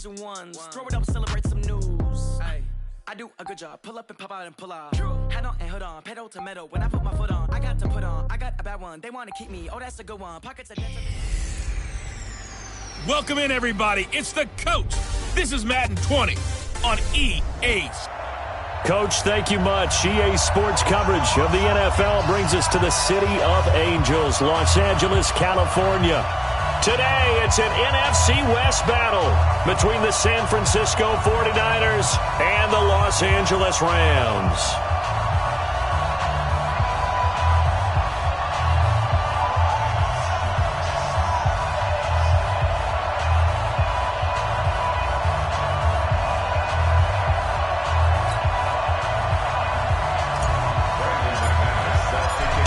twos and ones. Throw it up, celebrate some news. I do a good job. Pull up and pop out and pull out. Head on and hood on. Pedal to metal. When I put my foot on, I got to put on. I got a bad one. They want to keep me. Oh, that's a good one. Pockets are denser. Welcome in, everybody. It's the coach. This is Madden 20 on EA. Coach, thank you much. EA Sports coverage of the NFL brings us to the City of Angels, Los Angeles, California. Today, it's an NFC West battle between the San Francisco 49ers and the Los Angeles Rams.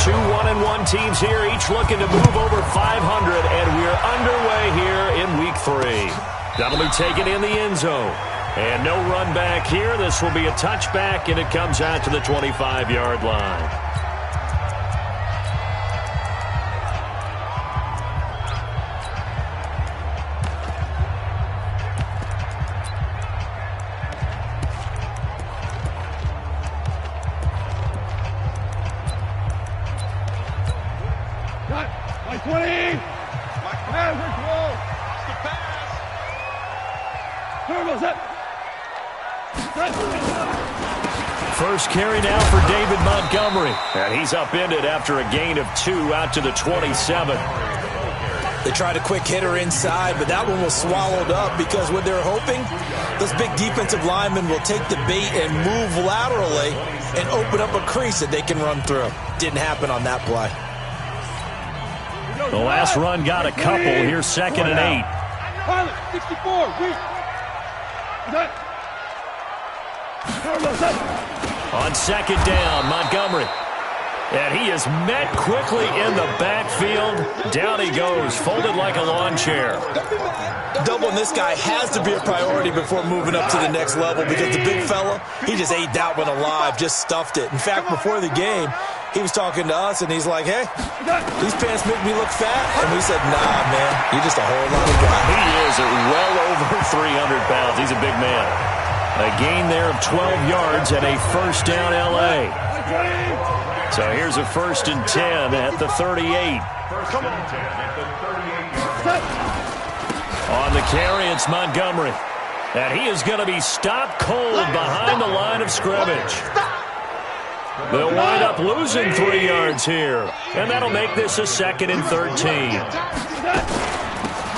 Two 1-1 teams here, each looking to move over 500, and we're underway here in Week 3. That'll be taken in the end zone. And no run back here. This will be a touchback, and it comes out to the 25-yard line. First carry now for David Montgomery. And he's upended after a gain of 2 out to the 27. They tried a quick hitter inside, but that one was swallowed up because what they're hoping, those big defensive linemen will take the bait and move laterally and open up a crease that they can run through. Didn't happen on that play. The last run got a couple. Here's 2nd and 8. Pilot, 64, On 2nd down, Montgomery. And he is met quickly in the backfield. Down he goes, folded like a lawn chair. Doubling this guy has to be a priority before moving up to the next level because the big fella, he just ate that one alive, just stuffed it. In fact, before the game, he was talking to us, and he's like, hey, these pants make me look fat. And we said, nah, man, you're just a whole lot of guy. He is at well over 300 pounds. He's a big man. A gain there of 12 yards and a first down L.A. So here's a 1st and 10 at the 38. On the carry, it's Montgomery. And he is going to be stopped cold behind the line of scrimmage. They'll wind up losing 3 yards here. And that'll make this a 2nd and 13.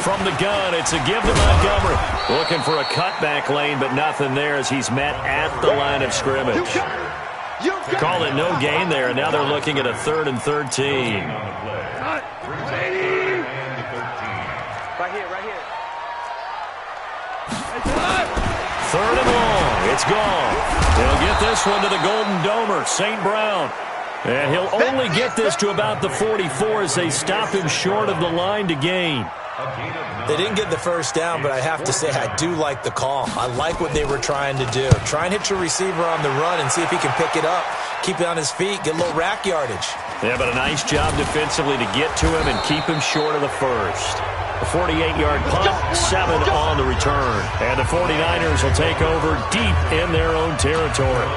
From the gun, it's a give to Montgomery. Looking for a cutback lane, but nothing there as he's met at the line of scrimmage. Call it no gain there, and now they're looking at a 3rd and 13. Right here. 3rd and long. It's gone. They'll get this one to the Golden Domer, St. Brown. And he'll only get this to about the 44 as they stop him short of the line to gain. They didn't get the first down, but I have to say I do like the call. I like what they were trying to do. Try and hit your receiver on the run and see if he can pick it up, keep it on his feet, get a little rack yardage. Yeah, but a nice job defensively to get to him and keep him short of the first. A 48-yard punt, 7 on the return. And the 49ers will take over deep in their own territory.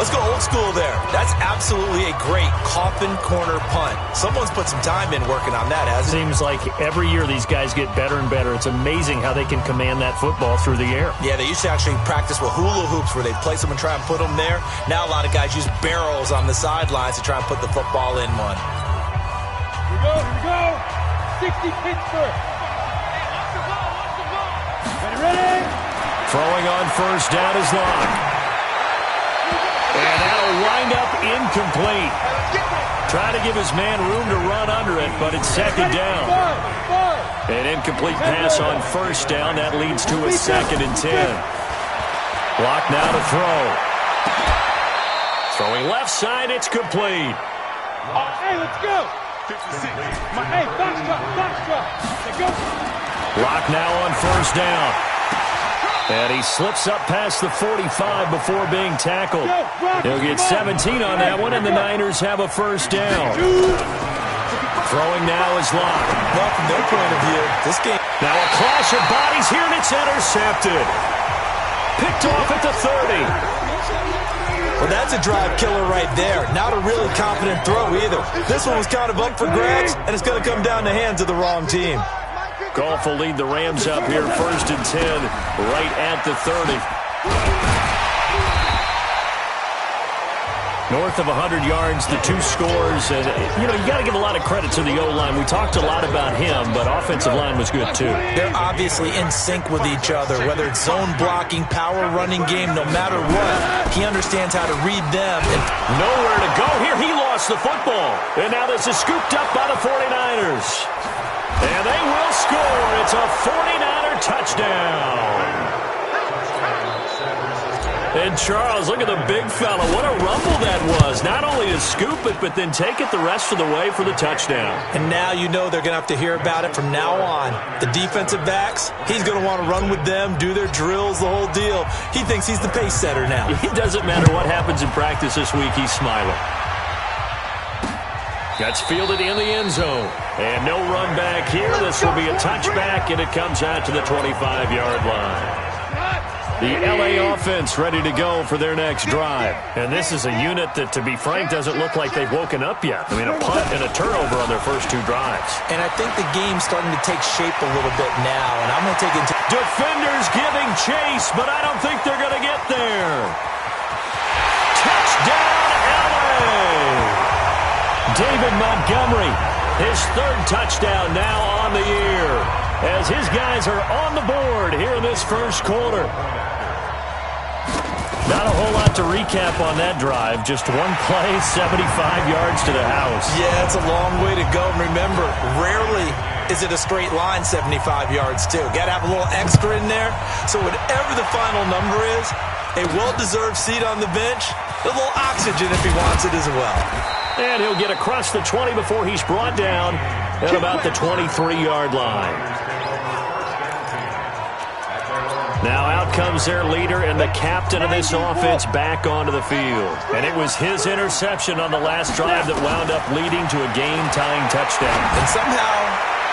Let's go old school there. That's absolutely a great coffin corner punt. Someone's put some time in working on that, hasn't it? Seems like every year these guys get better and better. It's amazing how they can command that football through the air. Yeah, they used to actually practice with hula hoops where they'd place them and try and put them there. Now a lot of guys use barrels on the sidelines to try and put the football in one. Here we go. 60 Pittsburgh. Ready? Throwing on first down is Locke. And that'll wind up incomplete. Trying to give his man room to run under it, but it's 2nd down. An incomplete pass on first down. That leads to a 2nd and 10. Locke now to throw. Throwing left side, it's complete. Hey, let's go. Hey, foxtrot. Let's go. Locke now on first down. And he slips up past the 45 before being tackled. He'll get 17 on that one, and the Niners have a first down. Throwing now is Locke. Well, from their point of view, this game... Now a clash of bodies here, and it's intercepted. Picked off at the 30. Well, that's a drive killer right there. Not a really confident throw either. This one was kind of up for grabs, and it's going to come down the hands of the wrong team. Goff will lead the Rams up here 1st and 10, right at the 30. North of 100 yards, the 2 scores. And, you got to give a lot of credit to the O-line. We talked a lot about him, but offensive line was good, too. They're obviously in sync with each other, whether it's zone blocking, power running game, no matter what. He understands how to read them. And nowhere to go here. He lost the football. And now this is scooped up by the 49ers. And they will score. It's a 49er touchdown. And Charles, look at the big fella. What a rumble that was. Not only to scoop it, but then take it the rest of the way for the touchdown. And now you know they're going to have to hear about it from now on. The defensive backs, he's going to want to run with them, do their drills, the whole deal. He thinks he's the pace setter now. It doesn't matter what happens in practice this week, he's smiling. Gets fielded in the end zone. And no run back here. This will be a touchback, and it comes out to the 25-yard line. The L.A. offense ready to go for their next drive. And this is a unit that, to be frank, doesn't look like they've woken up yet. I mean, a punt and a turnover on their first 2 drives. And I think the game's starting to take shape a little bit now. And I'm going to take it into... Defenders giving chase, but I don't think they're going to get there. Touchdown, L.A. David Montgomery, his 3rd touchdown now on the year, as his guys are on the board here in this first quarter. Not a whole lot to recap on that drive. Just one play, 75 yards to the house. Yeah, it's a long way to go. And remember, rarely is it a straight line 75 yards, too. Got to have a little extra in there. So whatever the final number is, a well-deserved seat on the bench, a little oxygen if he wants it as well. And he'll get across the 20 before he's brought down at about the 23-yard line. Now out comes their leader and the captain of this offense back onto the field. And it was his interception on the last drive that wound up leading to a game-tying touchdown. And somehow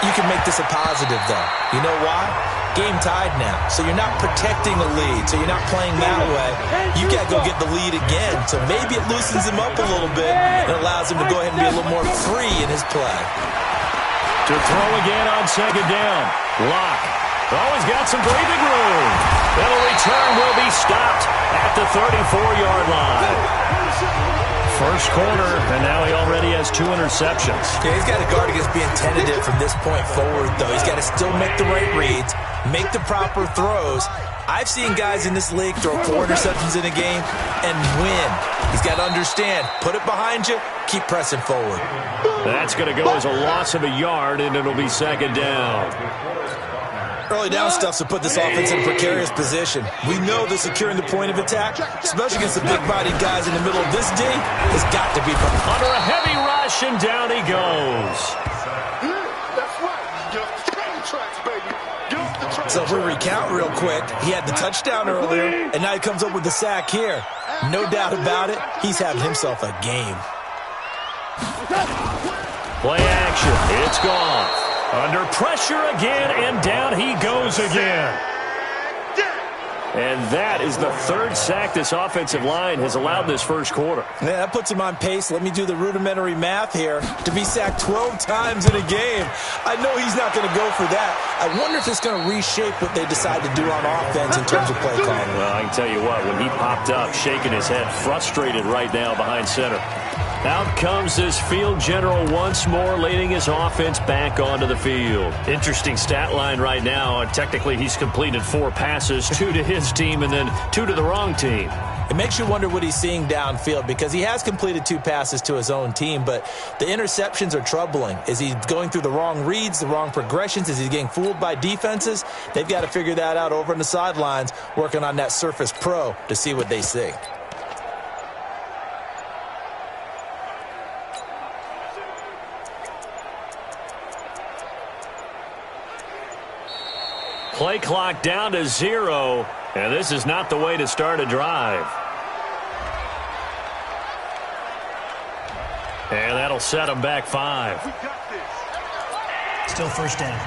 you can make this a positive, though. You know why? Game tied now. So you're not protecting the lead. So you're not playing that way. You got to go get the lead again. So maybe it loosens him up a little bit and allows him to go ahead and be a little more free in his play. To throw again on 2nd down. Locke. Oh, he's got some breathing room. And a return will be stopped at the 34-yard line. First quarter, and now he already has 2 interceptions. Yeah, he's got to guard against being tentative from this point forward, though. He's got to still make the right reads, make the proper throws. I've seen guys in this league throw 4 interceptions in a game and win. He's got to understand, put it behind you, keep pressing forward. That's going to go as a loss of a yard, and it'll be 2nd down. Early down stuff to put this offense in a precarious position. We know that securing the point of attack, especially against the big-bodied guys in the middle of this D, has got to be... Under a heavy rush, and down he goes. That's right. Get off the train tracks, baby. Get off the train. So if we recount real quick, he had the touchdown earlier, and now he comes up with the sack here. No doubt about it, he's having himself a game. Play action. It's gone. Under pressure again, and down he goes again. And that is the 3rd sack this offensive line has allowed this first quarter. Yeah, that puts him on pace. Let me do the rudimentary math here. To be sacked 12 times in a game, I know he's not going to go for that. I wonder if it's going to reshape what they decide to do on offense in terms of play calling. Well, I can tell you what, when he popped up, shaking his head, frustrated right now behind center. Out comes this field general once more, leading his offense back onto the field. Interesting stat line right now. Technically, he's completed 4 passes, 2 to his team and then 2 to the wrong team. It makes you wonder what he's seeing downfield because he has completed 2 passes to his own team, but the interceptions are troubling. Is he going through the wrong reads, the wrong progressions? Is he getting fooled by defenses? They've got to figure that out over on the sidelines, working on that Surface Pro to see what they see. Play clock down to 0, and this is not the way to start a drive. And that'll set them back 5. Still first down.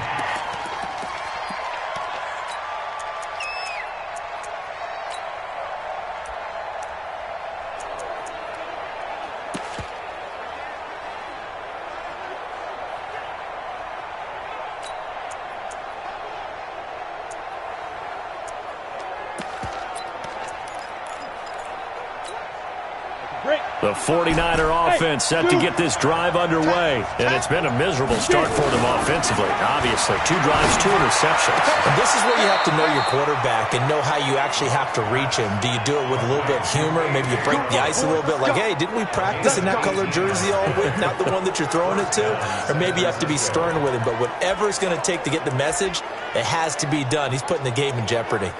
The 49er offense set to get this drive underway. And it's been a miserable start for them offensively. Obviously, 2 drives, 2 interceptions. And this is where you have to know your quarterback and know how you actually have to reach him. Do you do it with a little bit of humor? Maybe you break the ice a little bit like, hey, didn't we practice in that colored jersey all week? Not the one that you're throwing it to? Or maybe you have to be stern with him. But whatever it's going to take to get the message, it has to be done. He's putting the game in jeopardy.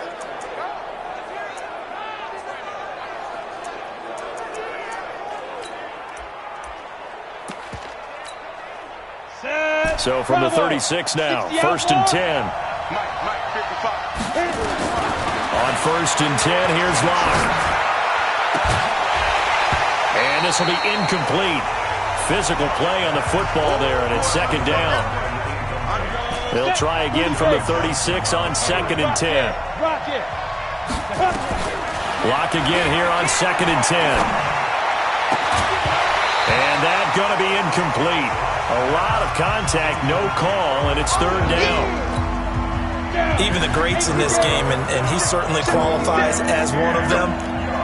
So from the 36 now, 1st and 10. On 1st and 10, here's Locke. And this will be incomplete. Physical play on the football there, and it's 2nd down. They'll try again from the 36 on 2nd and 10. Locke again here on 2nd and 10. And that's going to be incomplete. A lot of contact, no call, and it's 3rd down. Even the greats in this game, and he certainly qualifies as one of them,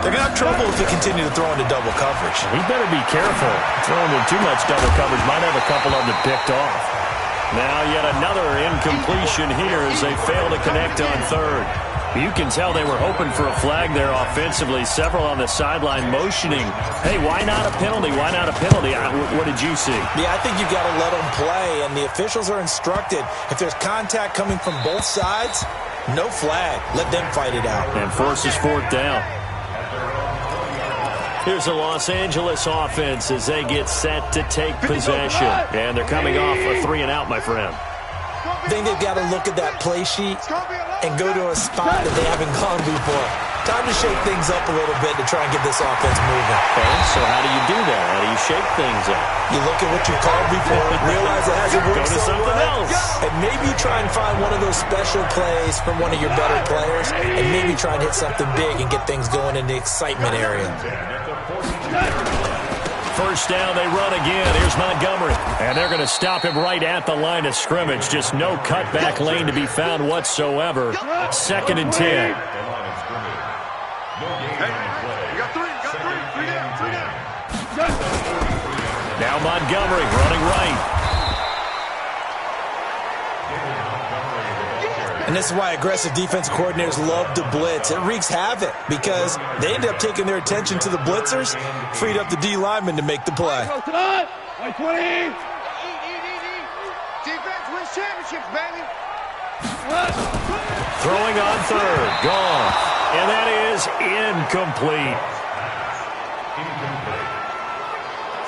they're going to have trouble if they continue to throw into double coverage. He better be careful. Throwing in too much double coverage might have a couple of them picked off. Now yet another incompletion here as they fail to connect on 3rd. You can tell they were hoping for a flag there offensively. Several on the sideline motioning, hey, why not a penalty? Why not a penalty? What did you see? Yeah, I think you've got to let them play, and the officials are instructed. If there's contact coming from both sides, no flag. Let them fight it out. And forces 4th down. Here's the Los Angeles offense as they get set to take possession. And they're coming off a 3-and-out, my friend. I think they've got to look at that play sheet and go to a spot that they haven't gone before. Time to shake things up a little bit to try and get this offense moving. Okay, so how do you do that? How do you shake things up? You look at what you've called before, realize it hasn't worked Go to something else. And maybe try and find one of those special plays from one of your better players, and maybe try and hit something big and get things going in the excitement area. 1st down, they run again. Here's Montgomery. And they're going to stop him right at the line of scrimmage. Just no cutback lane to be found whatsoever. 2nd and 10. Hey, you got three down. Now Montgomery running right. And this is why aggressive defensive coordinators love to blitz. It wreaks havoc because they end up taking their attention to the blitzers, freed up the D lineman to make the play. 20. Defense wins championships, baby. Throwing on 3rd. Gone. And that is incomplete.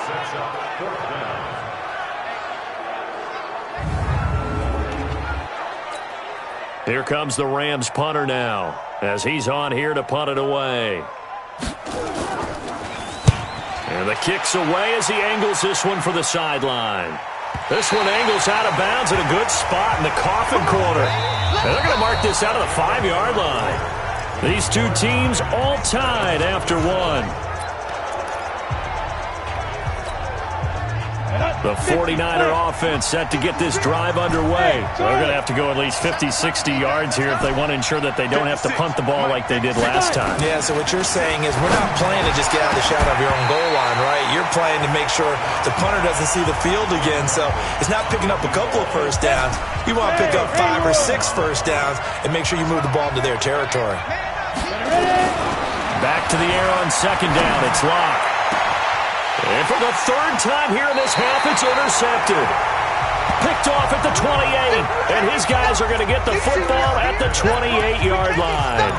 Sets up 4th down. Here comes the Rams punter now as he's on here to punt it away. And the kick's away as he angles this one for the sideline. This one angles out of bounds in a good spot in the coffin corner. And they're going to mark this out of the 5-yard line. These two teams all tied after 1. The 49er offense set to get this drive underway. They're going to have to go at least 50, 60 yards here if they want to ensure that they don't have to punt the ball like they did last time. Yeah, so what you're saying is we're not playing to just get out of the shadow of your own goal line, right? You're playing to make sure the punter doesn't see the field again. So it's not picking up a couple of first downs. You want to pick up 5 or 6 first downs and make sure you move the ball into their territory. Back to the air on 2nd down. It's Locke. And for the 3rd time here in this half, it's intercepted. Picked off at the 28. And his guys are going to get the football at the 28-yard line.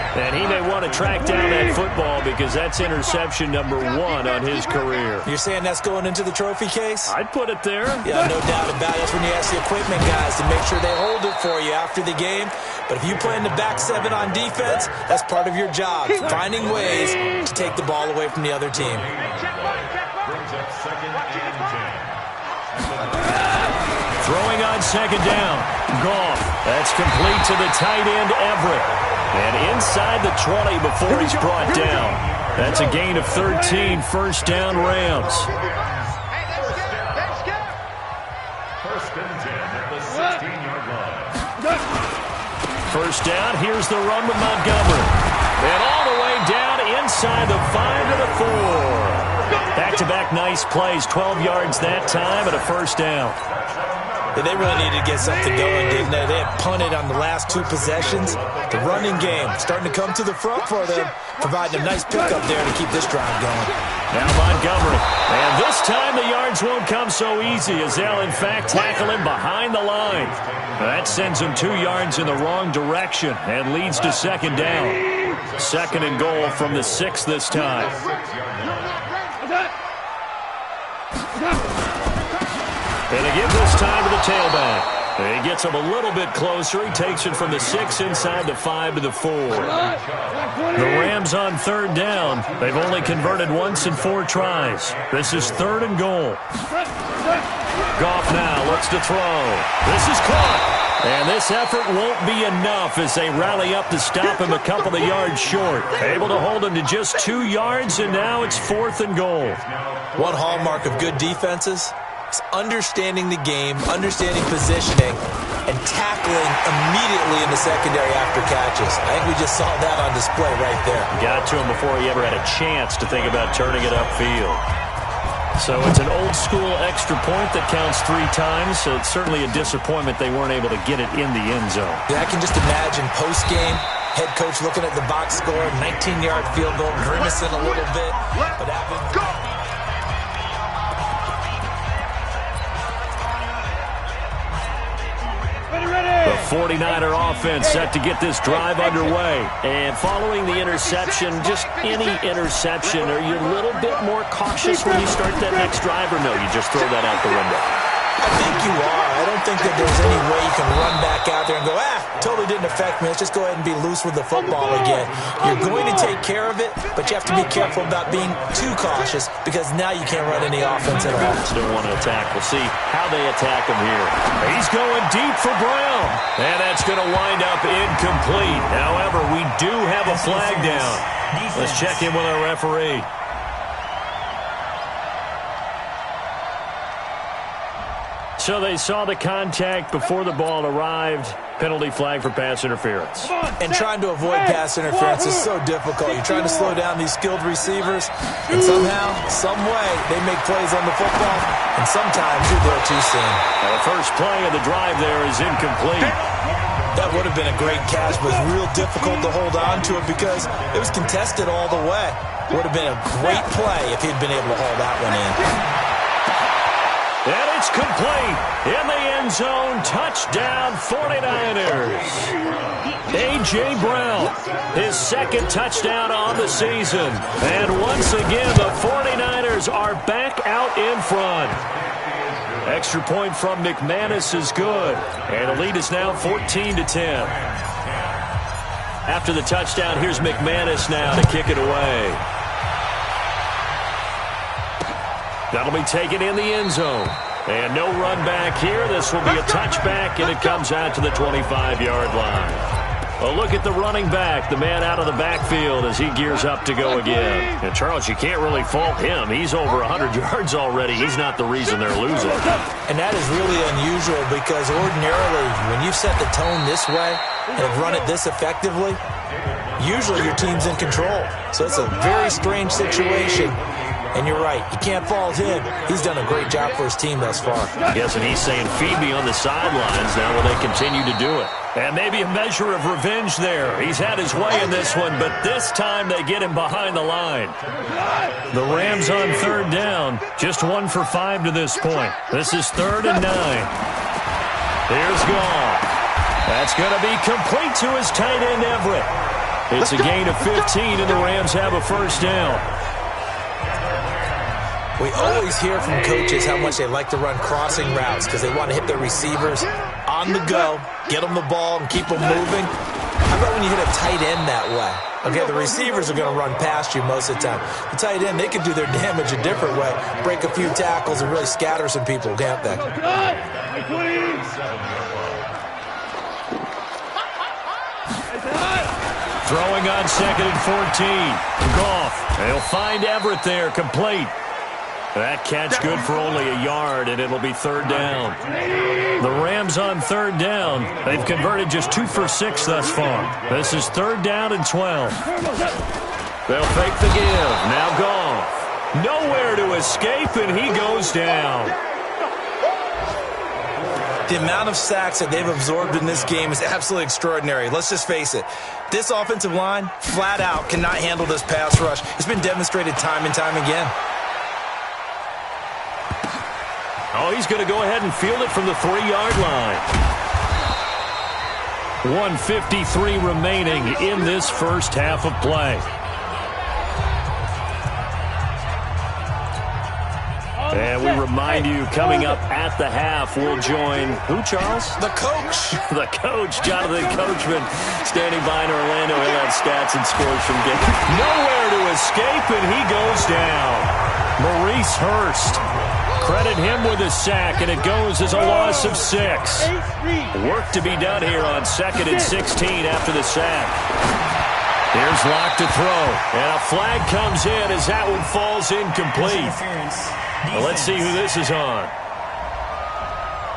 And he may want to track down that football because that's interception number 1 on his career. You're saying that's going into the trophy case? I'd put it there. Yeah, no doubt about it. That's when you ask the equipment guys to make sure they hold it for you after the game. But if you play in the back 7 on defense, that's part of your job, finding ways to take the ball away from the other team. Brings up 2nd and 10. Throwing on second down. Goff. That's complete to the tight end, Everett. And inside the 20 before he's brought down. That's a gain of 13, first down Rams. First and 10 at the 16-yard line. First down, here's the run with Montgomery. And all the way down inside the 5 to the 4. Back-to-back nice plays, 12 yards that time and a first down. Yeah, they really needed to get something going, didn't they? They had punted on the last 2 possessions. The running game starting to come to the front for them, providing a nice pickup there to keep this drive going. Now Montgomery. And this time the yards won't come so easy as they'll, in fact, tackle him behind the line. That sends him 2 yards in the wrong direction and leads to second down. Second and goal from the 6 this time. And they give this time to the tailback. He gets him a little bit closer. He takes it from the 6 inside the 5 to the 4. The Rams on third down. They've only converted once in 4 tries. This is third and goal. Goff now looks to throw. This is caught. And this effort won't be enough as they rally up to stop him a couple of yards short. Able to hold him to just 2 yards, and now it's fourth and goal. One hallmark of good defenses is understanding the game, understanding positioning, and tackling immediately in the secondary after catches. I think we just saw that on display right there. Got to him before he ever had a chance to think about turning it upfield. So it's an old-school extra point that counts 3 times. So it's certainly a disappointment they weren't able to get it in the end zone. Yeah, I can just imagine post-game, head coach looking at the box score, 19-yard field goal, grimacing a little bit. But having... The 49er offense set to get this drive underway. And following the interception, just any interception, are you a little bit more cautious when you start that next drive, or no, you just throw that out the window? I think you are. I don't think that there's any way you can run back out there and go, totally didn't affect me. Let's just go ahead and be loose with the football again. You're going to take care of it, but you have to be careful about being too cautious because now you can't run any offense at all. Still want to attack. We'll see how they attack him here. He's going deep for Brown, and that's going to wind up incomplete. However, we do have a flag down. Let's check in with our referee. So they saw the contact before the ball arrived. Penalty flag for pass interference. And trying to avoid pass interference is so difficult. You're trying to slow down these skilled receivers, and somehow, some way, they make plays on the football, and sometimes you're there too soon. Now the first play of the drive there is incomplete. That would have been a great catch, but it's real difficult to hold on to it because it was contested all the way. Would have been a great play if he'd been able to hold that one in. And it's complete. In the end zone, touchdown 49ers. A.J. Brown, his second touchdown on the season. And once again, the 49ers are back out in front. Extra point from McManus is good. And the lead is now 14-10. After the touchdown, here's McManus now to kick it away. That'll be taken in the end zone. And no run back here. This will be a touchback, and it comes out to the 25-yard line. Well, look at the running back, the man out of the backfield as he gears up to go again. And, Charles, you can't really fault him. He's over 100 yards already. He's not the reason they're losing. And that is really unusual because ordinarily when you set the tone this way and have run it this effectively, usually your team's in control. So it's a very strange situation. And you're right, you can't fault him. He's done a great job for his team thus far. Yes, and he's saying, feed me on the sidelines. Now will they continue to do it? And maybe a measure of revenge there. He's had his way in this one, but this time they get him behind the line. The Rams on third down, just 1 for 5 to this point. This is 3rd and 9. Here's Goff. That's going to be complete to his tight end, Everett. It's a gain of 15, and the Rams have a first down. We always hear from coaches how much they like to run crossing routes because they want to hit their receivers on the go, get them the ball, and keep them moving. How about when you hit a tight end that way? Okay, the receivers are going to run past you most of the time. The tight end, they can do their damage a different way, break a few tackles and really scatter some people, can't they? inside the 37-yard line. Throwing on 2nd and 14. Goff. They'll find Everett there, complete. That catch good for only a yard, and it'll be 3rd down. The Rams on 3rd down. They've converted just 2 for 6 thus far. This is 3rd down and 12. They'll fake the give. Now Goff. Nowhere to escape, and he goes down. The amount of sacks that they've absorbed in this game is absolutely extraordinary. Let's just face it. This offensive line, flat out, cannot handle this pass rush. It's been demonstrated time and time again. Oh, he's going to go ahead and field it from the 3-yard line. 1:53 remaining in this first half of play. And we remind you, coming up at the half, we'll join, who, Charles? The coach. The coach, Jonathan Coachman, standing by in Orlando. He'll have stats and scores from game. Nowhere to escape, and he goes down. Maurice Hurst. Credit him with a sack, and it goes as a loss of 6. Work to be done here on 2nd and 16 after the sack. Here's Locke to throw, and a flag comes in as that one falls incomplete. Well, let's see who this is on.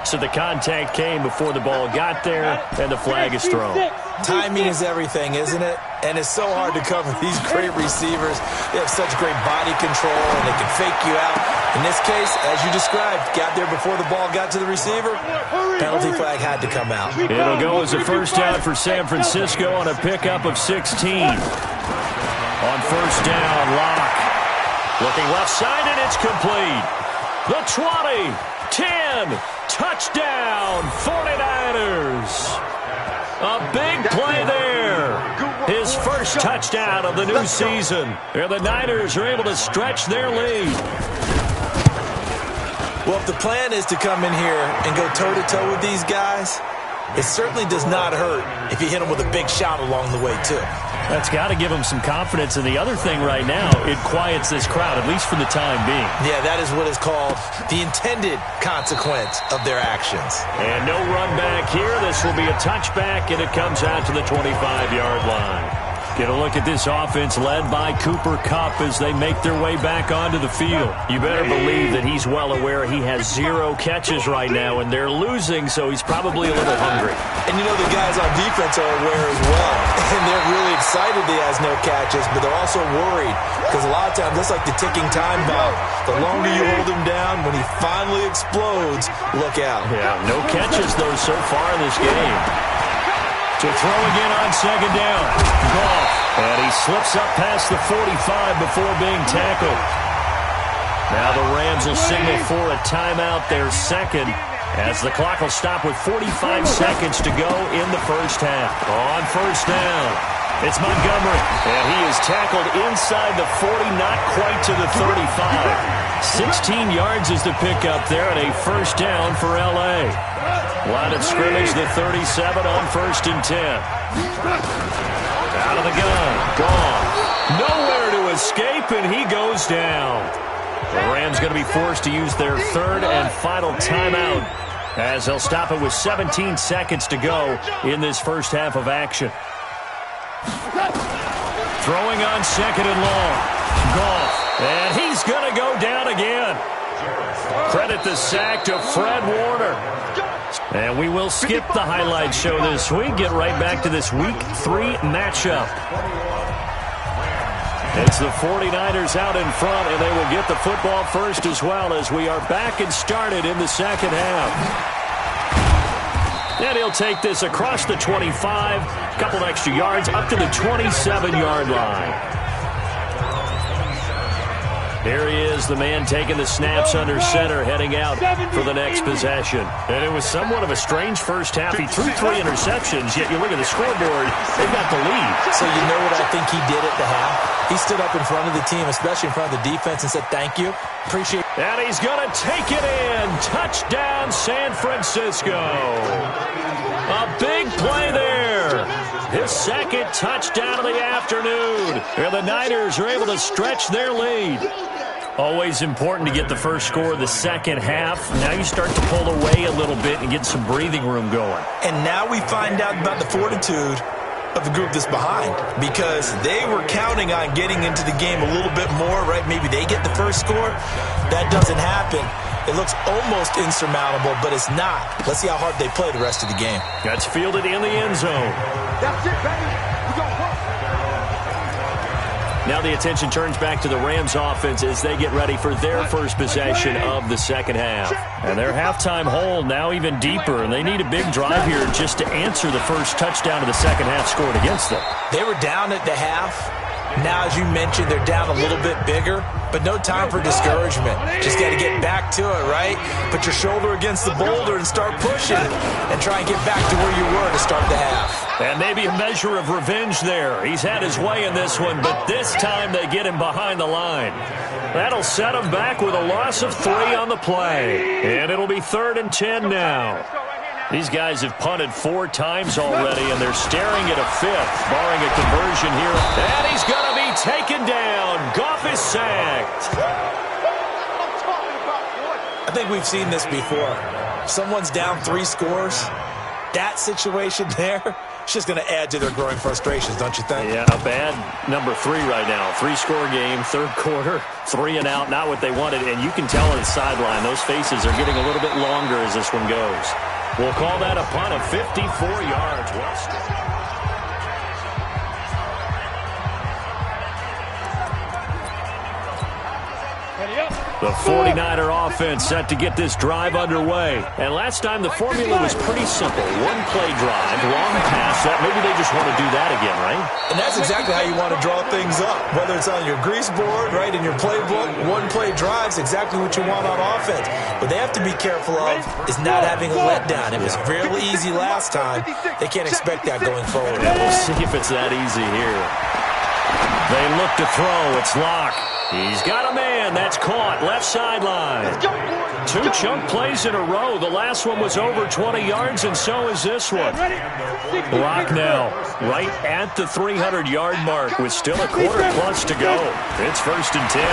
So the contact came before the ball got there, and the flag is thrown. Timing is everything, isn't it? And it's so hard to cover these great receivers. They have such great body control, and they can fake you out. In this case, as you described, got there before the ball got to the receiver. Penalty flag had to come out. It'll go as a first down for San Francisco on a pickup of 16. On first down, Locke. Looking left side, and it's complete. The 20, 10, touchdown, 49ers. A big play there. His first touchdown of the new season. And the Niners are able to stretch their lead. Well, if the plan is to come in here and go toe-to-toe with these guys, it certainly does not hurt if you hit them with a big shot along the way, too. That's got to give them some confidence. And the other thing right now, it quiets this crowd, at least for the time being. Yeah, that is what is called the intended consequence of their actions. And no run back here. This will be a touchback, and it comes out to the 25-yard line. Get a look at this offense led by Cooper Kupp as they make their way back onto the field. You better believe that he's well aware he has 0 catches right now, and they're losing, so he's probably a little hungry. And you know the guys on defense are aware as well, and they're really excited he has no catches, but they're also worried because a lot of times that's like the ticking time bomb. The longer you hold him down, when he finally explodes, look out. Yeah, no catches, though, so far in this game. To throw again on second down. Goff. And he slips up past the 45 before being tackled. Now the Rams will signal for a timeout, their second, as the clock will stop with 45 seconds to go in the first half. On first down, it's Montgomery. And he is tackled inside the 40, not quite to the 35. 16 yards is the pickup there, and a first down for L.A. Line of scrimmage, the 37 on 1st and 10. Out of the gun. Gone. Nowhere to escape, and he goes down. The Rams going to be forced to use their 3rd and final timeout as they'll stop it with 17 seconds to go in this first half of action. Throwing on 2nd and long. Goff. And he's going to go down again. Credit the sack to Fred Warner. And we will skip the highlight show this week. Get right back to this Week 3 matchup. It's the 49ers out in front, and they will get the football first as well as we are back and started in the second half. And he'll take this across the 25, a couple extra yards, up to the 27-yard line. Here he is, the man taking the snaps under center, heading out for the next possession. And it was somewhat of a strange first half. He threw 3 interceptions, yet you look at the scoreboard, they got the lead. So you know what I think he did at the half? He stood up in front of the team, especially in front of the defense, and said, thank you, appreciate it. And he's going to take it in. Touchdown, San Francisco. A big play there. His second touchdown of the afternoon. And the Niners are able to stretch their lead. Always important to get the first score of the second half. Now you start to pull away a little bit and get some breathing room going. And now we find out about the fortitude of the group that's behind, because they were counting on getting into the game a little bit more, right? Maybe they get the first score. That doesn't happen. It looks almost insurmountable, but it's not. Let's see how hard they play the rest of the game. That's fielded in the end zone. That's it, baby. We gonna work. Now the attention turns back to the Rams offense as they get ready for their first possession of the second half. And their halftime hole now even deeper, and they need a big drive here just to answer the first touchdown of the second half scored against them. They were down at the half. Now, as you mentioned, they're down a little bit bigger, but no time for discouragement. Just got to get back to it, right? Put your shoulder against the boulder and start pushing and try and get back to where you were to start the half. And maybe a measure of revenge there. He's had his way in this one, but this time they get him behind the line. That'll set him back with a loss of 3 on the play. And it'll be 3rd and 10 now. These guys have punted 4 times already, and they're staring at a 5th, barring a conversion here. And he's going to be taken down. Goff is sacked. I think we've seen this before. Someone's down 3 scores. That situation there, it's just going to add to their growing frustrations, don't you think? Yeah, a bad number 3 right now. 3-score game, 3rd quarter, 3 and out, not what they wanted. And you can tell on the sideline, those faces are getting a little bit longer as this one goes. We'll call that a punt of 54 yards. The 49er offense set to get this drive underway. And last time the formula was pretty simple. 1-play drive, long pass. That maybe they just want to do that again, right? And that's exactly how you want to draw things up. Whether it's on your grease board, right, in your playbook, 1-play drive's exactly what you want on offense. What they have to be careful of is not having a letdown. It was real easy last time. They can't expect that going forward. Yeah, we'll see if it's that easy here. They look to throw. It's Locke. He's got a man. That's caught. Left sideline. 2 chunk plays in a row. The last one was over 20 yards, and so is this one. Locke now right at the 300-yard mark with still a quarter plus to go. It's 1st and 10.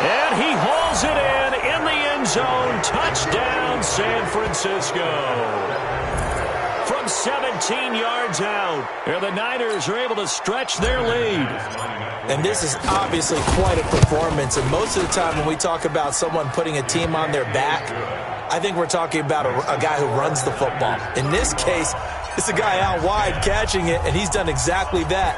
And he hauls it in the end zone. Touchdown, San Francisco. From 17 yards out, and the Niners are able to stretch their lead. And this is obviously quite a performance. And most of the time when we talk about someone putting a team on their back, I think we're talking about a guy who runs the football. In this case, it's a guy out wide catching it, and he's done exactly that.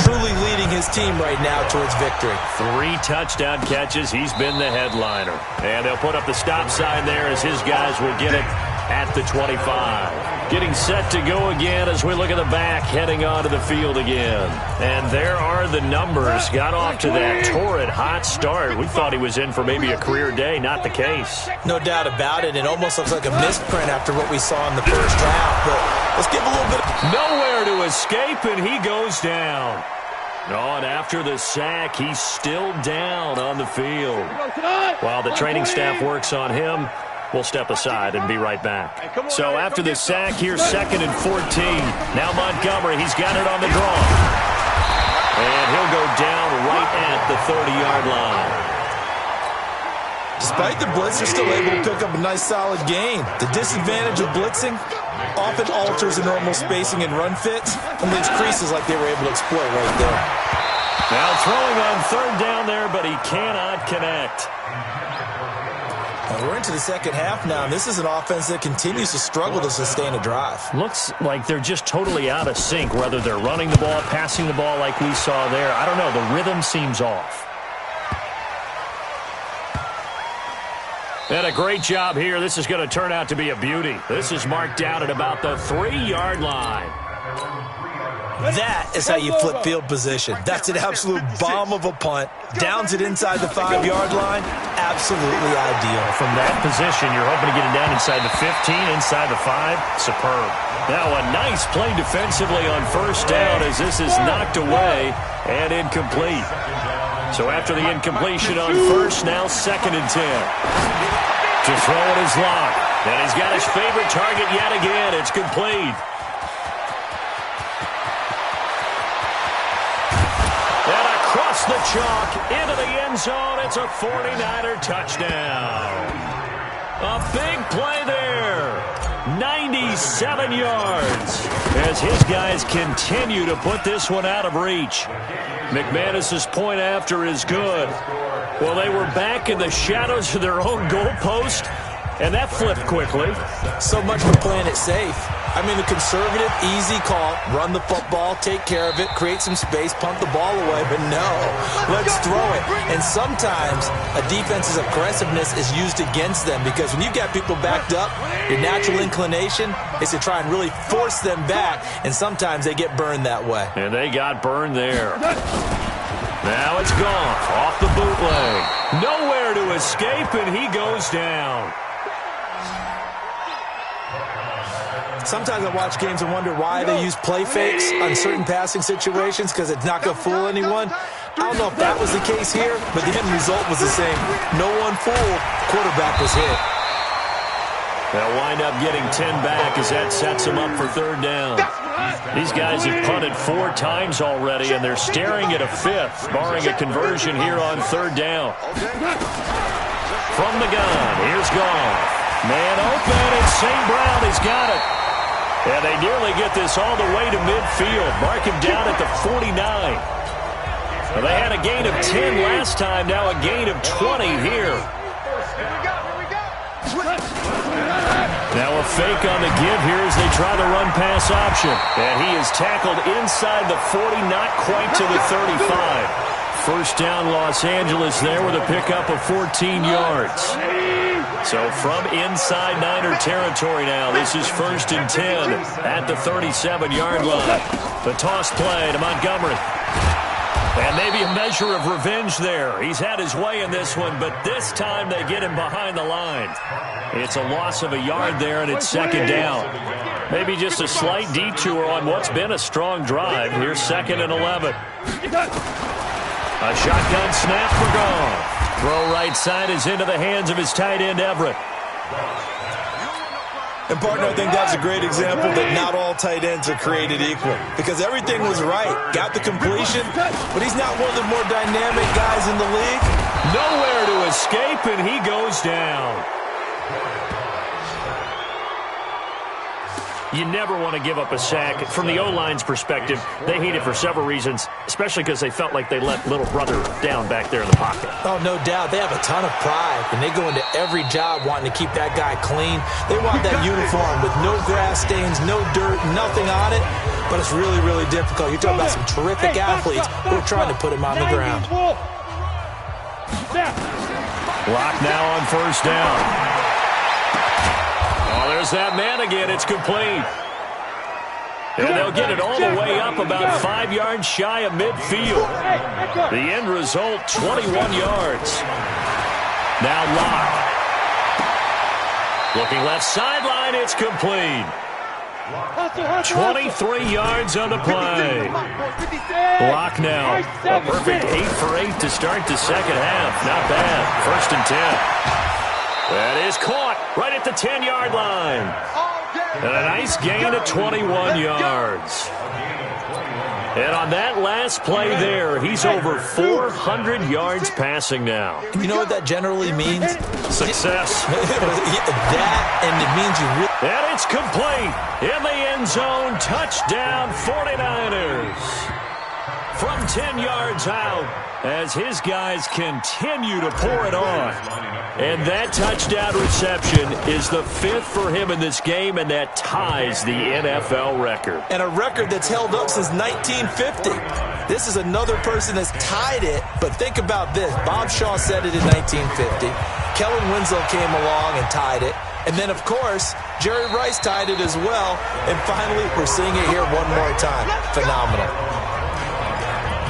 Truly leading his team right now towards victory. 3 touchdown catches. He's been the headliner. And they'll put up the stop sign there as his guys will get it at the 25. Getting set to go again as we look at the back, heading onto the field again. And there are the numbers. Got off to that torrid hot start. We thought he was in for maybe a career day. Not the case. No doubt about it. It almost looks like a misprint after what we saw in the first half. But let's give a little bit. Nowhere to escape, and he goes down. Oh, and after the sack, he's still down on the field. While the training staff works on him, we'll step aside and be right back. So after the sack, here's 2nd and 14. Now Montgomery, he's got it on the draw. And he'll go down right at the 30-yard line. Despite the blitz, they're still able to pick up a nice solid gain. The disadvantage of blitzing often alters the normal spacing and run fits and leaves creases like they were able to exploit right there. Now throwing on 3rd down there, but he cannot connect. We're into the second half now, and this is an offense that continues to struggle to sustain a drive. Looks like they're just totally out of sync, whether they're running the ball, passing the ball like we saw there. I don't know. The rhythm seems off. And a great job here. This is going to turn out to be a beauty. This is marked down at about the 3-yard line. That is how you flip field position. That's an absolute bomb of a punt. Downs it inside the 5-yard line. Absolutely ideal. From that position, you're hoping to get it down inside the 15, inside the 5. Superb. Now a nice play defensively on 1st down as this is knocked away and incomplete. So after the incompletion on 1st, now 2nd and 10. To throw it is Locke. And he's got his favorite target yet again. It's complete. the chalk into the end zone. It's a 49er touchdown. A big play there. 97 yards as his guys continue to put this one out of reach. McManus's point after is good. Well, they were back in the shadows of their own goalpost, and that flipped quickly. So much for playing it safe. I mean, the conservative, easy call, run the football, take care of it, create some space, punt the ball away, but no, let's throw it. And sometimes a defense's aggressiveness is used against them because when you've got people backed up, your natural inclination is to try and really force them back, and sometimes they get burned that way. And they got burned there. Now it's gone off the bootleg. Nowhere to escape, and he goes down. Sometimes I watch games and wonder why they use play fakes on certain passing situations because it's not going to fool anyone. I don't know if that was the case here, but the end result was the same. No one fooled. Quarterback was hit. They'll wind up getting 10 back as that sets them up for third down. These guys have punted 4 times already, and they're staring at a 5th, barring a conversion here on third down. From the gun, here's Goff. Man open, and St. Brown has got it. And they nearly get this all the way to midfield. Mark him down at the 49. Well, they had a gain of 10 last time, now a gain of 20 here. Now a fake on the give here as they try the run-pass option. And he is tackled inside the 40, not quite to the 35. First down, Los Angeles there with a pickup of 14 yards. So from inside Niner territory now, this is 1st and 10 at the 37-yard line. The toss play to Montgomery. And maybe a measure of revenge there. He's had his way in this one, but this time they get him behind the line. It's a loss of a yard there, and it's second down. Maybe just a slight detour on what's been a strong drive. Here's 2nd and 11. A shotgun snap for Goff. Throw right side is into the hands of his tight end, Everett. And, partner, I think that's a great example that not all tight ends are created equal because everything was right. Got the completion, but he's not one of the more dynamic guys in the league. Nowhere to escape, and he goes down. You never want to give up a sack. From the O-line's perspective, they hate it for several reasons, especially because they felt like they let little brother down back there in the pocket. Oh, no doubt. They have a ton of pride, and they go into every job wanting to keep that guy clean. They want that uniform with no grass stains, no dirt, nothing on it, but it's really, really difficult. You're talking about some terrific athletes who are trying to put him on the ground. Block now on first down. Oh, there's that man again. It's complete. And they'll get it all the way up about 5 yards shy of midfield. The end result, 21 yards. Now Locke. Looking left sideline, it's complete. 23 yards on the play. Locke now. A perfect 8 for 8 to start the second half. Not bad. 1st and 10. That is caught right at the 10-yard line. And a nice gain of 21 yards. And on that last play there, he's over 400 yards passing now. You know what that generally means? Success. That, and it means you really... And it's complete. In the end zone, touchdown 49ers. From 10 yards out, as his guys continue to pour it on. And that touchdown reception is the 5th for him in this game, and that ties the NFL record. And a record that's held up since 1950. This is another person that's tied it, but think about this. Bob Shaw said it in 1950. Kellen Winslow came along and tied it. And then, of course, Jerry Rice tied it as well. And finally, we're seeing it here one more time. Phenomenal.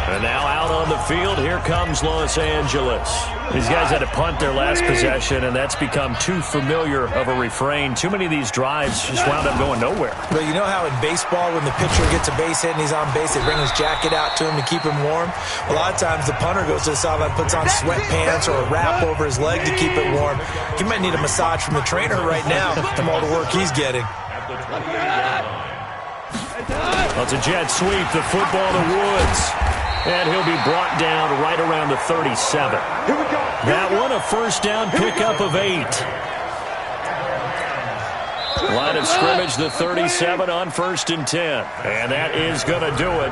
And now out on the field, here comes Los Angeles. These guys had to punt their last possession, and that's become too familiar of a refrain. Too many of these drives just wound up going nowhere. But you know how in baseball, when the pitcher gets a base hit and he's on base, they bring his jacket out to him to keep him warm? A lot of times the punter goes to the sideline, puts on sweatpants or a wrap over his leg to keep it warm. He might need a massage from the trainer right now from all the work he's getting. Well, it's a jet sweep, the football to Woods. And he'll be brought down right around the 37. Here we go. That one a first down pickup of 8. Line of scrimmage, the 37 on 1st and 10. And that is going to do it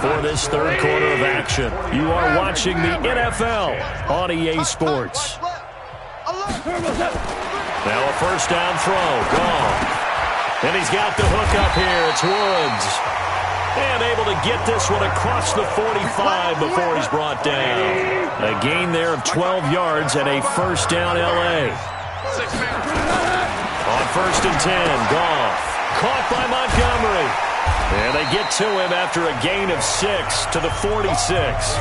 for this third quarter of action. You are watching the NFL on EA Sports. Now a first down throw, gone. And he's got the hook up here. It's Woods. And able to get this one across the 45 before he's brought down. A gain there of 12 yards and a first down L.A. On 1st and 10, Goff. Caught by Montgomery. And they get to him after a gain of 6 to the 46.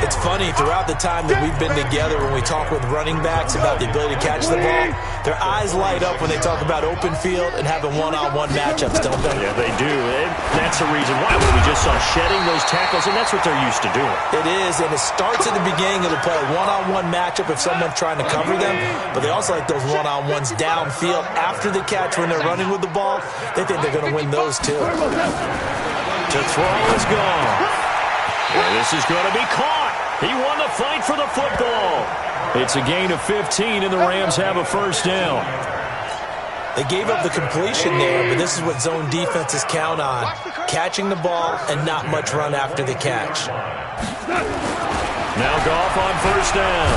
It's funny, throughout the time that we've been together, when we talk with running backs about the ability to catch the ball, their eyes light up when they talk about open field and having one-on-one matchups, don't they? Yeah, they do. And that's the reason why we just saw shedding those tackles, and that's what they're used to doing. It is, and it starts at the beginning. It'll play a one-on-one matchup if someone's trying to cover them, but they also like those one-on-ones downfield after the catch when they're running with the ball. They think they're going to win those, too. To throw is gone. And this is going to be caught. He won the fight for the football. It's a gain of 15, and the Rams have a first down. They gave up the completion there, but this is what zone defenses count on. Catching the ball and not much run after the catch. Now Goff on first down.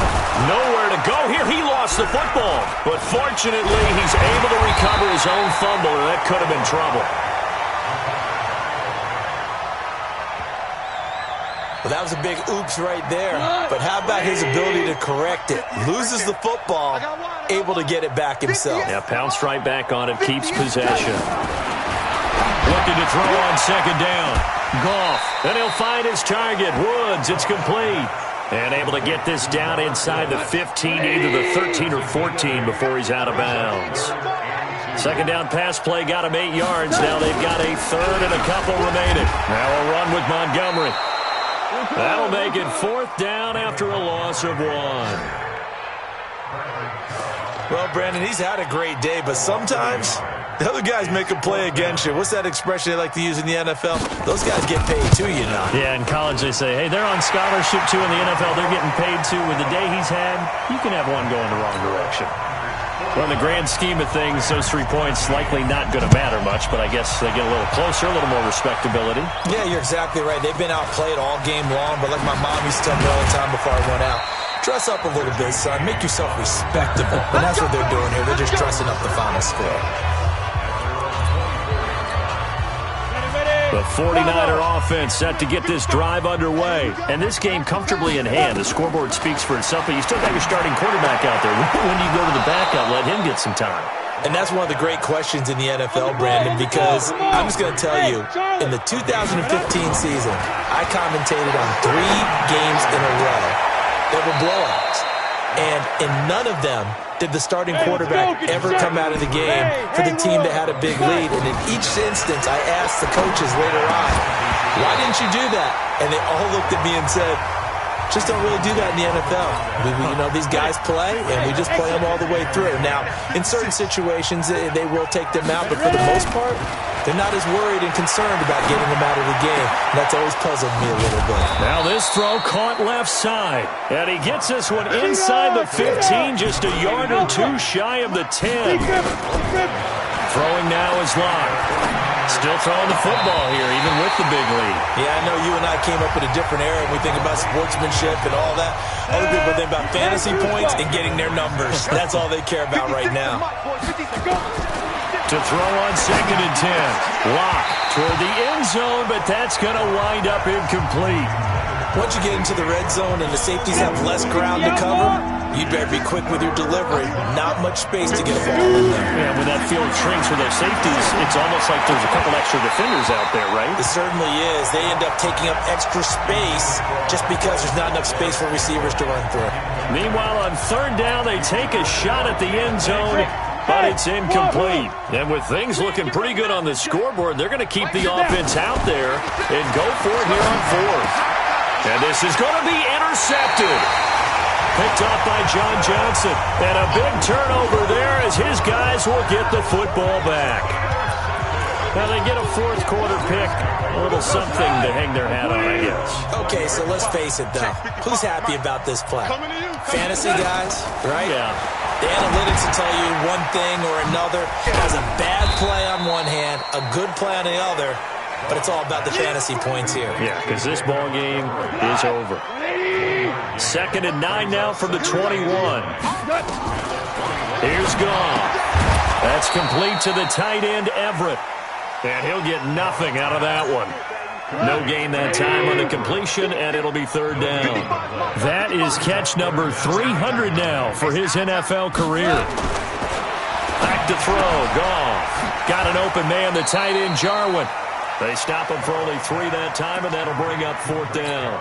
Nowhere to go here. He lost the football. But fortunately, he's able to recover his own fumble, or that could have been trouble. Well, that was a big oops right there. But how about his ability to correct it? Loses the football, able to get it back himself. Yeah, pounced right back on it, keeps possession. Looking to throw on second down. Goff, and he'll find his target. Woods, it's complete. And able to get this down inside the 15, either the 13 or 14 before he's out of bounds. Second down pass play got him 8 yards. Now they've got a third and a couple remaining. Now a run with Montgomery. That'll make it 4th down after a loss of 1. Well, Brandon, he's had a great day, but sometimes the other guys make a play against you. What's that expression they like to use in the NFL? Those guys get paid too, you know. Yeah, in college they say, hey, they're on scholarship too. In the NFL, they're getting paid too. With the day he's had, you can have one going the wrong direction. Well, in the grand scheme of things, those 3 points likely not going to matter much, but I guess they get a little closer, a little more respectability. Yeah, you're exactly right. They've been outplayed all game long, but like my mom used to tell me all the time before I went out, dress up a little bit, son. Make yourself respectable. And that's what they're doing here. They're just dressing up the final score. The 49er offense set to get this drive underway. And this game comfortably in hand. The scoreboard speaks for itself, but you still got your starting quarterback out there. When do you go to the backup? Let him get some time. And that's one of the great questions in the NFL, Brandon, because I'm just going to tell you, in the 2015 season, I commentated on 3 games in a row that were blowouts. And in none of them did the starting quarterback ever come out of the game for the team that had a big lead. And in each instance, I asked the coaches later on, why didn't you do that? And they all looked at me and said, just don't really do that in the NFL. You know, these guys play, and we just play them all the way through. Now, in certain situations, they will take them out, but for the most part, they're not as worried and concerned about getting them out of the game. And that's always puzzled me a little bit. Now this throw caught left side. And he gets this one inside the 15, just a yard or 2 shy of the 10. Throwing now is Locke. Still throwing the football here, even with the big lead. Yeah, I know you and I came up in a different era, and we think about sportsmanship and all that. Other people think about fantasy points and getting their numbers. That's all they care about right now. To throw on second and 10. Locke toward the end zone, but that's going to wind up incomplete. Once you get into the red zone and the safeties have less ground to cover, you'd better be quick with your delivery. Not much space to get a ball in there. Yeah, when that field shrinks with those safeties, it's almost like there's a couple extra defenders out there, right? It certainly is. They end up taking up extra space just because there's not enough space for receivers to run through. Meanwhile, on third down, they take a shot at the end zone, but it's incomplete. And with things looking pretty good on the scoreboard, they're going to keep the offense out there and go for it here on 4th. And this is going to be intercepted. Picked off by John Johnson. And a big turnover there as his guys will get the football back. Now they get a fourth quarter pick. A little something to hang their hat on, I guess. Okay, so let's face it, though. Who's happy about this play? Fantasy guys, right? Yeah. The analytics will tell you one thing or another. Has a bad play on one hand, a good play on the other, but it's all about the fantasy points here. Yeah, because this ball game is over. 2nd and 9 now from the 21. Here's Goff. That's complete to the tight end, Everett. And he'll get nothing out of that one. No gain that time on the completion, and it'll be 3rd down. That is catch number 300 now for his NFL career. Back to throw, Goff. Got an open man, the tight end, Jarwin. They stop him for only 3 that time, and that'll bring up 4th down.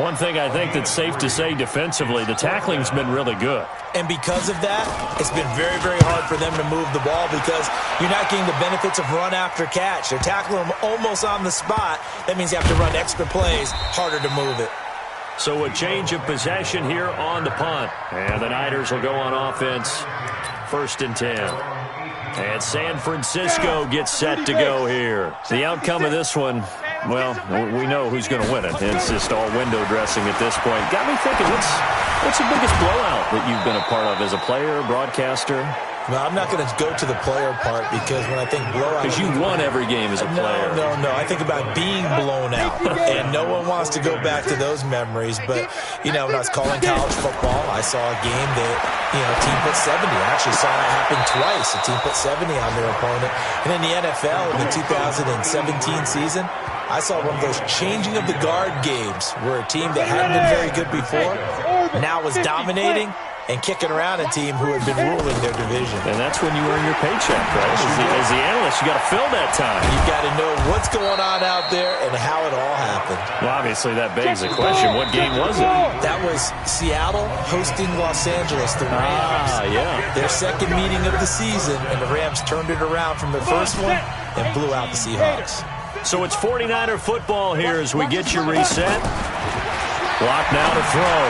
One thing I think that's safe to say defensively, the tackling's been really good. And because of that, it's been very, very hard for them to move the ball because you're not getting the benefits of run after catch. They're tackling them almost on the spot. That means you have to run extra plays, harder to move it. So a change of possession here on the punt. And the Niners will go on offense, 1st and 10. And San Francisco gets set to go here. The outcome of this one, well, we know who's going to win it. It's just all window dressing at this point. Got me thinking, what's the biggest blowout that you've been a part of as a player, broadcaster? Well, I'm not going to go to the player part because when I think blowout... Because you won every game as a player. No. I think about being blown out. And no one wants to go back to those memories. But, when I was calling college football, I saw a game that, a team put 70. I actually saw it happen twice. A team put 70 on their opponent. And in the NFL, in the 2017 season, I saw one of those changing of the guard games where a team that hadn't been very good before now was dominating and kicking around a team who had been ruling their division. And that's when you earn your paycheck, right? As the analyst, you got to fill that time. You got to know what's going on out there and how it all happened. Well, obviously, that begs the question, what game was it? That was Seattle hosting Los Angeles, the Rams. Yeah. Their second meeting of the season, and the Rams turned it around from their first one and blew out the Seahawks. So it's 49er football here as we get you reset. Block now to throw.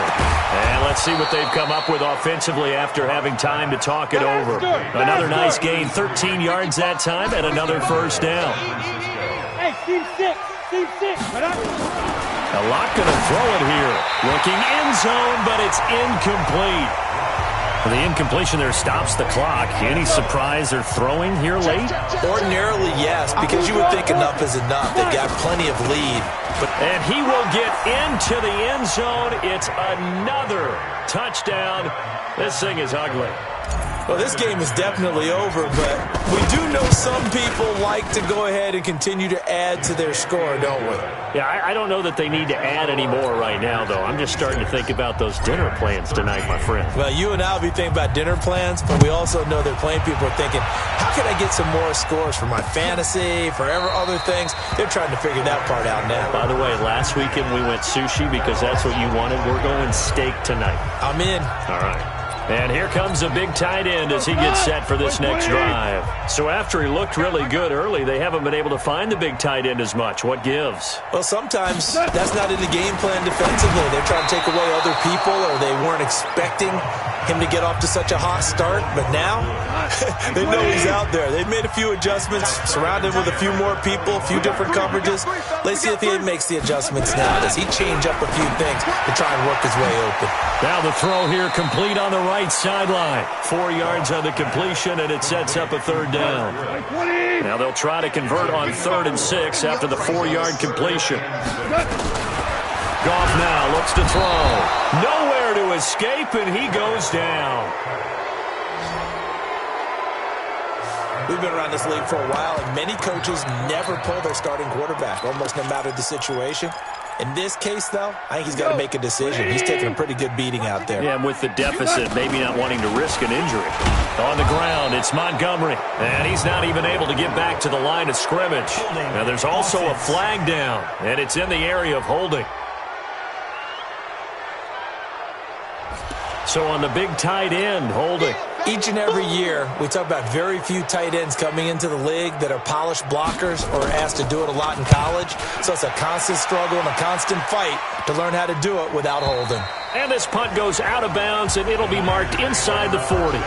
And let's see what they've come up with offensively after having time to talk it over. Another nice gain, 13 yards that time, and another 1st down. Hey, team 6. A lot going to throw it here. Looking end zone, but it's incomplete. The incompletion there stops the clock. Any surprise they're throwing here late? Ordinarily, yes, because you would think enough is enough. They've got plenty of lead. And he will get into the end zone. It's another touchdown. This thing is ugly. Well, this game is definitely over, but we do know some people like to go ahead and continue to add to their score, don't we? Yeah, I don't know that they need to add any more right now, though. I'm just starting to think about those dinner plans tonight, my friend. Well, you and I will be thinking about dinner plans, but we also know they're playing people are thinking, how can I get some more scores for my fantasy, for other things? They're trying to figure that part out now. By the way, last weekend we went sushi because that's what you wanted. We're going steak tonight. I'm in. All right. And here comes a big tight end as he gets set for this next drive. So after he looked really good early, they haven't been able to find the big tight end as much. What gives? Well, sometimes that's not in the game plan defensively. They're trying to take away other people, or they weren't expecting him to get off to such a hot start. But now, they know he's out there. They've made a few adjustments, surrounded with a few more people, a few different coverages. Let's see if he makes the adjustments now. Does he change up a few things to try and work his way open? Now the throw here complete on the right sideline. 4 yards on the completion, and it sets up a 3rd down. Now they'll try to convert on 3rd and 6 after the 4-yard completion. Goff now looks to throw. Nowhere to escape, and he goes down. We've been around this league for a while, and many coaches never pull their starting quarterback, almost no matter the situation. In this case, though, I think he's got to make a decision. He's taking a pretty good beating out there. Yeah, and with the deficit, maybe not wanting to risk an injury. On the ground, it's Montgomery, and he's not even able to get back to the line of scrimmage. Now, there's also a flag down, and it's in the area of holding. So on the big tight end, holding. Each and every year, we talk about very few tight ends coming into the league that are polished blockers or asked to do it a lot in college. So it's a constant struggle and a constant fight to learn how to do it without holding. And this punt goes out of bounds, and it'll be marked inside the 40.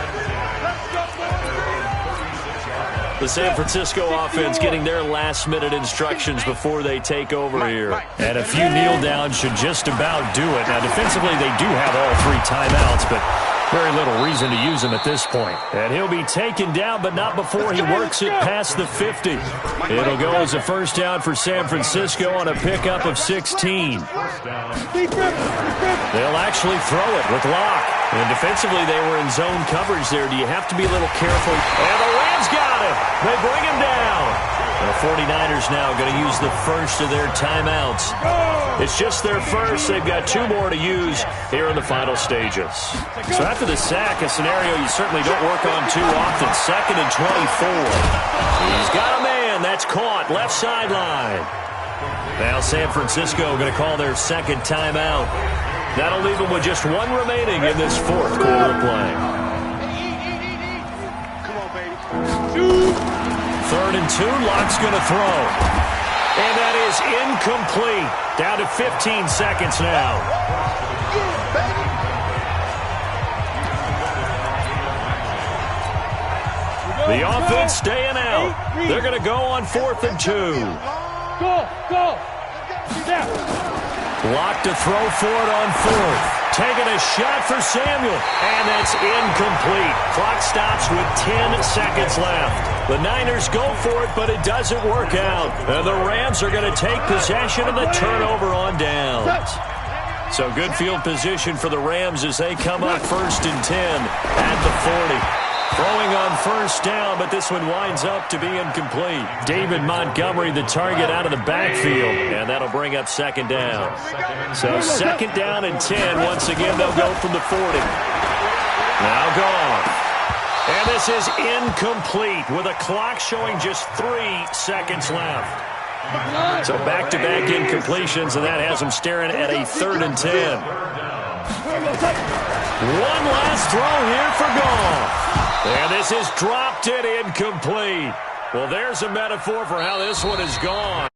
The San Francisco offense getting their last-minute instructions before they take over here. And a few kneel-downs should just about do it. Now, defensively, they do have all 3 timeouts, but very little reason to use them at this point. And he'll be taken down, but not before he works it past the 50. It'll go as a first down for San Francisco on a pickup of 16. They'll actually throw it with Locke. And defensively, they were in zone coverage there. Do you have to be a little careful? And the Rams got it. They bring him down. The 49ers now going to use the first of their timeouts. It's just their first. They've got 2 more to use here in the final stages. So after the sack, a scenario you certainly don't work on too often. 2nd and 24. He's got a man. That's caught. Left sideline. Now San Francisco going to call their 2nd timeout. That'll leave them with just 1 remaining in this 4th quarter of play. Come on, baby. 3rd and 2. Locke's going to throw. And that is incomplete. Down to 15 seconds now. The offense staying out. They're going to go on 4th and 2. Go. Locke to throw for it on 4th. Taking a shot for Samuel. And that's incomplete. Clock stops with 10 seconds left. The Niners go for it, but it doesn't work out. And the Rams are going to take possession of the turnover on downs. So good field position for the Rams as they come up 1st and 10 at the 40. Throwing on 1st down, but this one winds up to be incomplete. David Montgomery, the target out of the backfield, and that'll bring up 2nd down. So 2nd down and 10. Once again, they'll go from the 40. Now gone. And this is incomplete with a clock showing just 3 seconds left. So back-to-back incompletions, and that has them staring at a 3rd and 10. One last throw here for Goff. And this is dropped it incomplete. Well, there's a metaphor for how this one is gone.